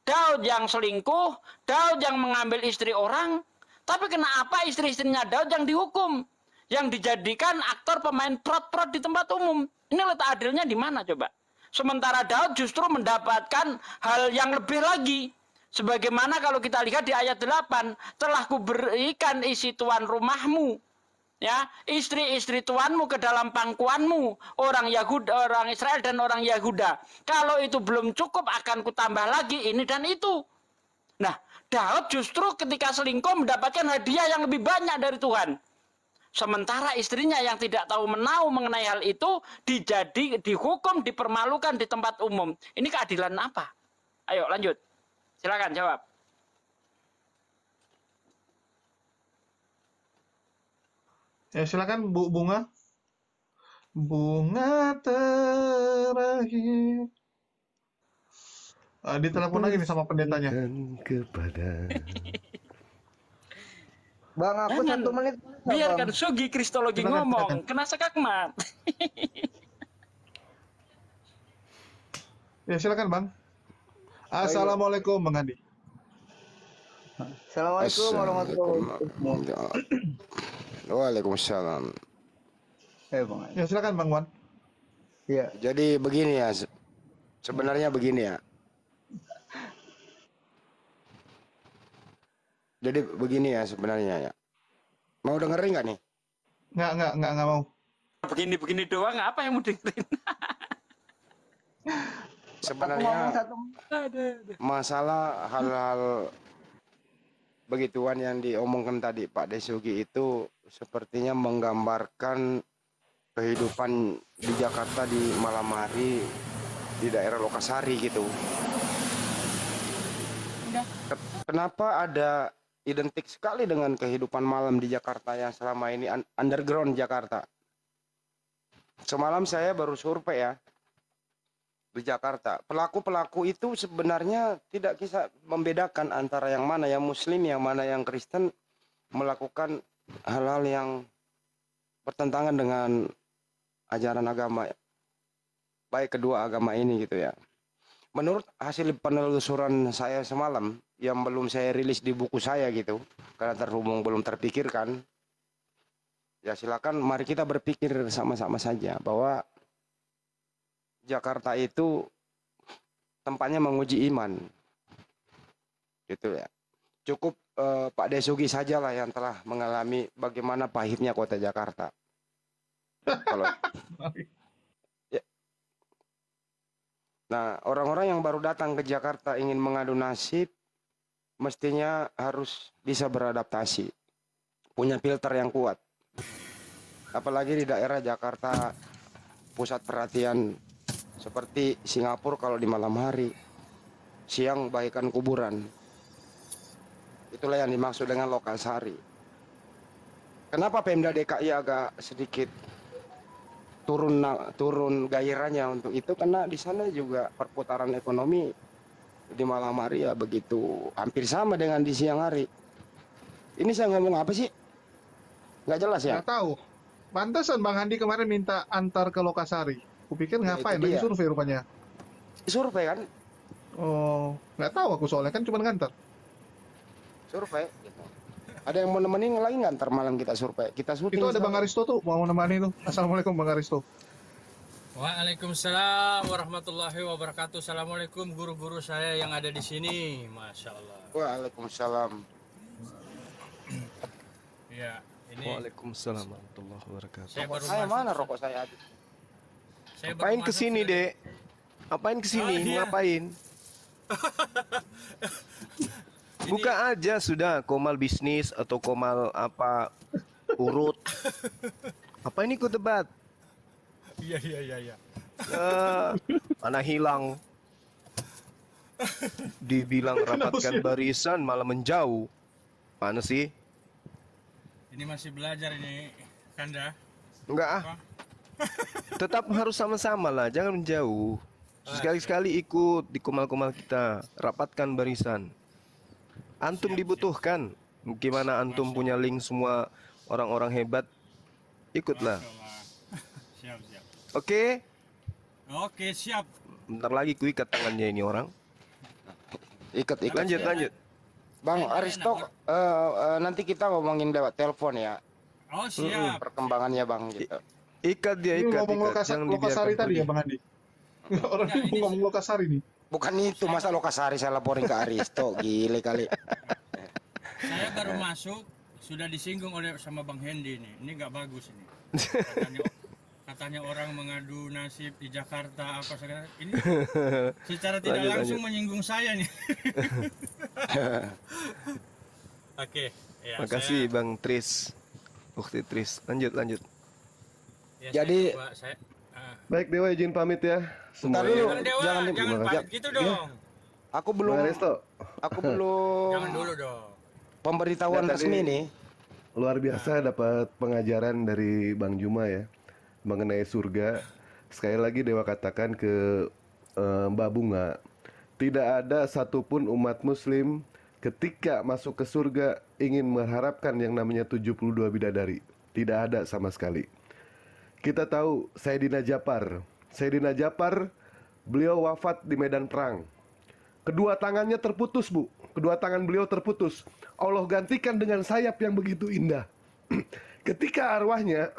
S7: Daud yang selingkuh, Daud yang mengambil istri orang, tapi kenapa istri-istrinya Daud yang dihukum? Yang dijadikan aktor pemain prot-prot di tempat umum. Ini letak adilnya di mana coba? Sementara Daud justru mendapatkan hal yang lebih lagi. Sebagaimana kalau kita lihat di ayat 8, telah kuberikan isi tuan rumahmu, ya, istri-istri tuanmu ke dalam pangkuanmu, orang Yahuda, orang Israel dan orang Yahuda. Kalau itu belum cukup, akan kutambah lagi ini dan itu. Nah, Daud justru ketika selingkuh mendapatkan hadiah yang lebih banyak dari Tuhan. Sementara istrinya yang tidak tahu menau mengenai hal itu dihukum, dipermalukan di tempat umum. Ini keadilan apa? Ayo lanjut. Silakan jawab.
S3: Ya, silakan Bu Bunga. Bunga terakhir. Ditelepon lagi nih sama pendetanya.
S6: Kepada
S9: Bang, aku 1 menit.
S7: Biarkan Sugi Kristologi ngomong. Kena sekakmat.
S3: Ya, silakan Bang. Assalamualaikum Bang Andi.
S9: Assalamualaikum warahmatullahi wabarakatuh.
S10: Waalaikumsalam.
S9: Bang.
S3: Ya, silakan Bang Wan.
S9: Iya.
S10: Jadi begini ya, sebenarnya begini ya. Jadi begini ya sebenarnya ya. Mau dengerin nggak nih?
S3: Nggak mau.
S7: Begini doang, apa yang mau dengerin?
S10: Sebenarnya masalah hal-hal begituan yang diomongkan tadi Pak Desugi itu sepertinya menggambarkan kehidupan di Jakarta di malam hari di daerah Lokasari gitu. Kenapa ada identik sekali dengan kehidupan malam di Jakarta yang selama ini underground Jakarta. Semalam saya baru survei ya di Jakarta. Pelaku-pelaku itu sebenarnya tidak bisa membedakan antara yang mana yang Muslim, yang mana yang Kristen melakukan hal-hal yang bertentangan dengan ajaran agama, baik kedua agama ini gitu ya. Menurut hasil penelusuran saya semalam yang belum saya rilis di buku saya gitu, karena terhubung belum terpikirkan, ya silakan mari kita berpikir sama-sama saja bahwa Jakarta itu tempatnya menguji iman, gitu ya. Cukup Pak Desugi sajalah yang telah mengalami bagaimana pahitnya kota Jakarta. Kalau ya. Nah, orang-orang yang baru datang ke Jakarta ingin mengadu nasib, mestinya harus bisa beradaptasi, punya filter yang kuat. Apalagi di daerah Jakarta, pusat perhatian seperti Singapura kalau di malam hari, siang bagaikan kuburan. Itulah yang dimaksud dengan Lokasari. Kenapa Pemda DKI agak sedikit turun gairahnya untuk itu, karena di sana juga perputaran ekonomi di malam hari ya begitu hampir sama dengan di siang hari. Ini saya ngomong apa sih? Nggak jelas ya?
S3: Nggak tahu. Pantesan Bang Handi kemarin minta antar ke Lokasari. Kupikir ngapain?
S10: itu
S3: Lagi
S10: dia.
S3: survei rupanya.
S10: Survei kan?
S3: Oh, nggak tahu aku soalnya kan cuma ngantar.
S10: Survei. Gitu. Ada yang mau nemenin lagi ngantar malam kita survei? Kita syuting.
S3: Itu ada
S10: sekarang.
S3: Bang Aristo tuh mau nemani tuh. Assalamualaikum Bang Aristo.
S11: Waalaikumsalam warahmatullahi wabarakatuh. Assalamualaikum guru-guru saya yang ada di sini. Masya Allah.
S10: Waalaikumsalam.
S11: Ya, ini
S1: Waalaikumsalam warahmatullahi wabarakatuh.
S11: saya baru
S10: Saya
S11: masuk.
S10: mana rokok saya habis?
S11: Saya baru
S1: Apain
S11: masuk
S1: kesini,
S11: sudah-
S1: Dek? Apain kesini?
S11: Oh,
S1: Mau
S11: iya.
S1: ngapain? Buka aja sudah Komal bisnis atau Komal apa urut. Apa ini ku debat?
S11: Iya, iya, iya, iya.
S1: Mana hilang? Dibilang rapatkan barisan malah menjauh. Mana sih?
S11: Ini masih belajar ini, Kanda.
S1: Enggak ah. Tetap harus sama-sama lah, jangan menjauh. Sekali-sekali ikut di Komal-Komal kita, rapatkan barisan. Antum dibutuhkan. Gimana antum punya link semua orang-orang hebat, ikutlah.
S11: Siap, siap.
S1: Oke?
S11: Oke, siap.
S1: Bentar lagi ku ikat tangannya ini orang.
S10: Ikut.
S1: Lanjut.
S10: Bang Aristo, nanti kita ngomongin lewat telepon ya.
S11: Oh, siap.
S10: Perkembangannya Bang gitu.
S1: Ikat dia,
S3: Ini
S1: ikat.
S3: ngomong
S1: Jangan
S3: Lokasari
S1: dibiarkan
S3: tadi
S1: pergi.
S3: ya Bang Handi. Orang ini ngomong Lokasari nih.
S10: Bukan itu, masa Lokasari saya laporin ke Aristo, gile kali.
S11: Saya baru masuk, sudah disinggung oleh sama Bang Hendy nih. Ini nggak bagus ini. Katanya orang mengadu nasib di Jakarta apa segala. Ini secara tidak langsung menyinggung saya nih. Oke. Ya,
S1: Makasih Bang Tris. Ukti Tris. Lanjut.
S10: Jadi-
S6: Baik Dewa, izin pamit ya.
S10: Bentar
S6: Semuanya.
S10: dulu,
S11: Dewa,
S10: jangan
S11: jangan pamit gitu dong.
S10: Aku belum,
S6: Bang Aristo,
S10: aku belum
S11: Jangan dulu dong.
S10: pemberitahuan
S6: Ya, tadi-
S10: resmi nih.
S6: luar biasa dapat pengajaran dari Bang Juma ya mengenai surga. Sekali lagi Dewa katakan ke Mbak Bunga, tidak ada satupun umat muslim ketika masuk ke surga ingin mengharapkan yang namanya 72 bidadari. Tidak ada sama sekali. Kita tahu Sayyidina Ja'far, beliau wafat di medan perang. Kedua tangannya terputus, Bu. Kedua tangan beliau terputus. Allah gantikan dengan sayap yang begitu indah. Ketika arwahnya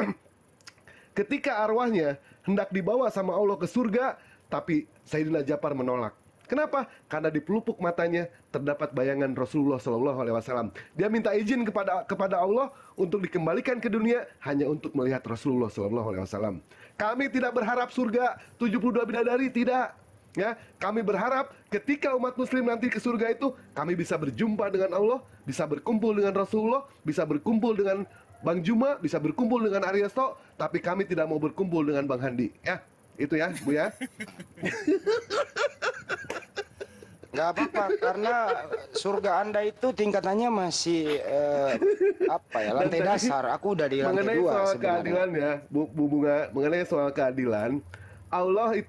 S6: hendak dibawa sama Allah ke surga, tapi Sayyidina Ja'far menolak. Kenapa? Karena di pelupuk matanya terdapat bayangan Rasulullah SAW. Dia minta izin kepada Allah untuk dikembalikan ke dunia hanya untuk melihat Rasulullah SAW. Kami tidak berharap surga 72 bidadari, tidak. Ya, kami berharap ketika umat muslim nanti ke surga itu kami bisa berjumpa dengan Allah, bisa berkumpul dengan Rasulullah, bisa berkumpul dengan Bang Juma, bisa berkumpul dengan Aristo, tapi kami tidak mau berkumpul dengan Bang Handi. Ya, itu ya, Bu ya.
S10: Nggak apa-apa, karena surga Anda itu tingkatannya masih apa ya, lantai dasar. Aku udah di lantai
S6: Mengenai
S10: 2
S6: soal
S10: sebenarnya.
S6: keadilan ya, Bu Bunga, mengenai soal keadilan,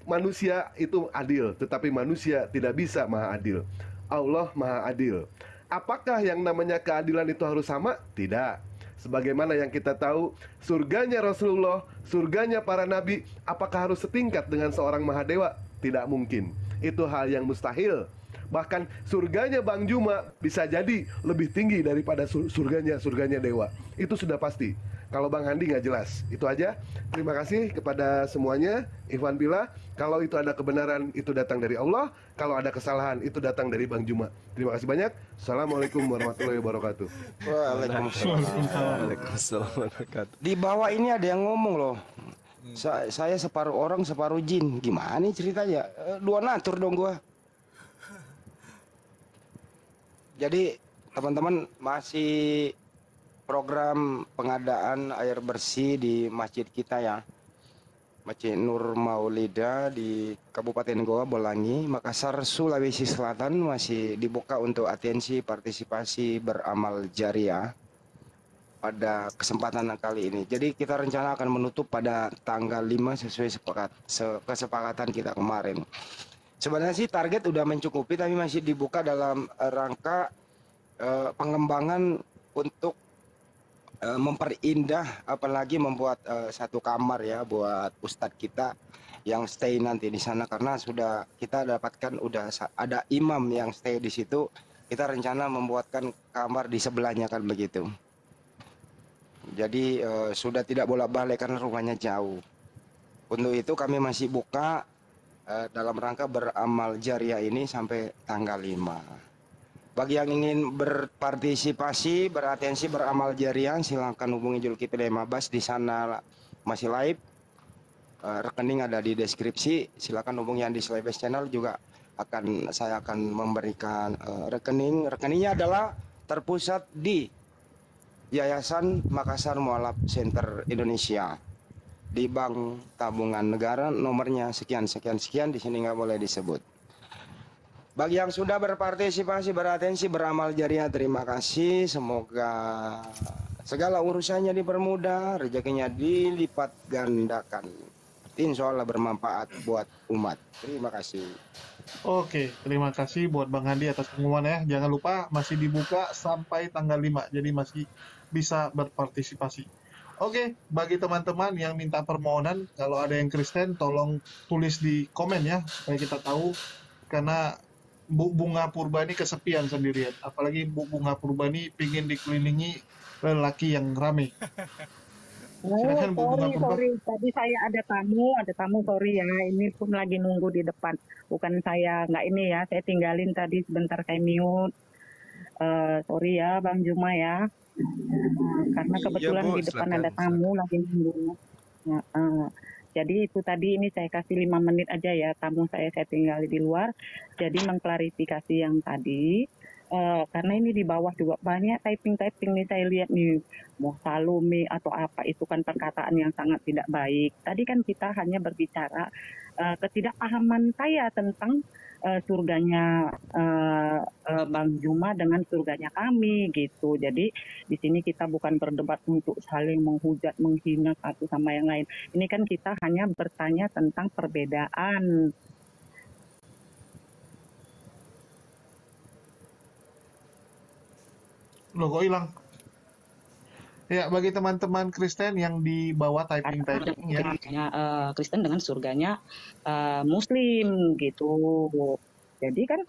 S6: manusia itu adil, tetapi manusia tidak bisa maha adil. Allah maha adil. Apakah yang namanya keadilan itu harus sama? Tidak. Sebagaimana yang kita tahu, surganya Rasulullah, surganya para nabi, apakah harus setingkat dengan seorang mahadewa? Tidak mungkin. Itu hal yang mustahil. Bahkan surganya Bang Juma bisa jadi lebih tinggi daripada surganya dewa. Itu sudah pasti. Kalau Bang Handi nggak jelas. Itu aja. Terima kasih kepada semuanya. Ikhwan Bila, kalau itu ada kebenaran, itu datang dari Allah. Kalau ada kesalahan, itu datang dari Bang Juma. Terima kasih banyak. Assalamualaikum warahmatullahi wabarakatuh.
S10: Waalaikumsalam warahmatullahi wabarakatuh. Di bawah ini ada yang ngomong loh. Saya separuh orang, separuh jin. Gimana nih ceritanya? Dua natur dong gua. Jadi teman-teman, masih program pengadaan air bersih di masjid kita ya, Masjid Nur Maulida di Kabupaten Goa, Bolangi, Makassar, Sulawesi Selatan, masih dibuka untuk atensi partisipasi beramal jariah pada kesempatan kali ini. Jadi kita rencana akan menutup pada tanggal 5 sesuai kesepakatan kita kemarin. Sebenarnya sih target udah mencukupi, tapi masih dibuka dalam rangka pengembangan untuk memperindah, apalagi membuat satu kamar ya buat ustadz kita yang stay nanti di sana, karena sudah kita dapatkan udah ada imam yang stay di situ. Kita rencana membuatkan kamar di sebelahnya kan begitu. Jadi sudah tidak bolak-balik karena rumahnya jauh. Untuk itu kami masih buka dalam rangka beramal jariah ini sampai tanggal 5. Bagi yang ingin berpartisipasi, beratensi beramal jariah, silakan hubungi Zulkifli Mabas, di sana masih live. Rekening ada di deskripsi. Silakan hubungi yang di Slybest Channel juga, saya akan memberikan rekening. Rekeningnya adalah terpusat di Yayasan Makassar Mualaf Center Indonesia, di Bank Tabungan Negara, nomornya sekian sekian sekian, di sini nggak boleh disebut. Bagi yang sudah berpartisipasi, beratensi, beramal jariah, terima kasih. Semoga segala urusannya dipermudah, rezekinya dilipat gandakan. Insya Allah bermanfaat buat umat. Terima kasih.
S3: Oke, terima kasih buat Bang Handi atas pengumuman ya. Jangan lupa masih dibuka sampai tanggal 5, jadi masih bisa berpartisipasi. Oke, bagi teman-teman yang minta permohonan, kalau ada yang Kristen, tolong tulis di komen ya, supaya kita tahu. Karena Bu Bunga Purba ini kesepian sendirian. Apalagi Bu Bunga Purba ini pingin dikelilingi lelaki yang rame. Silakan Bu Bunga Purba.
S4: Sorry. Tadi saya ada tamu, sorry ya. Ini pun lagi nunggu di depan. Bukan saya, nggak ini ya. Saya tinggalin tadi sebentar, saya mute. Sorry ya, Bang Juma ya. Karena kebetulan
S1: Bu,
S4: di depan
S1: silakan,
S4: ada tamu lagi nunggu. Jadi itu tadi ini saya kasih 5 menit aja ya, tamu saya tinggal di luar. Jadi mengklarifikasi yang tadi, karena ini di bawah juga banyak typing nih saya lihat nih, mau Salome atau apa, itu kan perkataan yang sangat tidak baik. Tadi kan kita hanya berbicara ketidakpahaman saya tentang surganya Bang Juma dengan surganya kami gitu. Jadi di sini kita bukan berdebat untuk saling menghujat, menghina satu sama yang lain. Ini kan kita hanya bertanya tentang perbedaan.
S3: Loh, kok hilang? Ya, bagi teman-teman Kristen yang di bawah typing ya.
S4: Kristen dengan surganya Muslim gitu. Jadi kan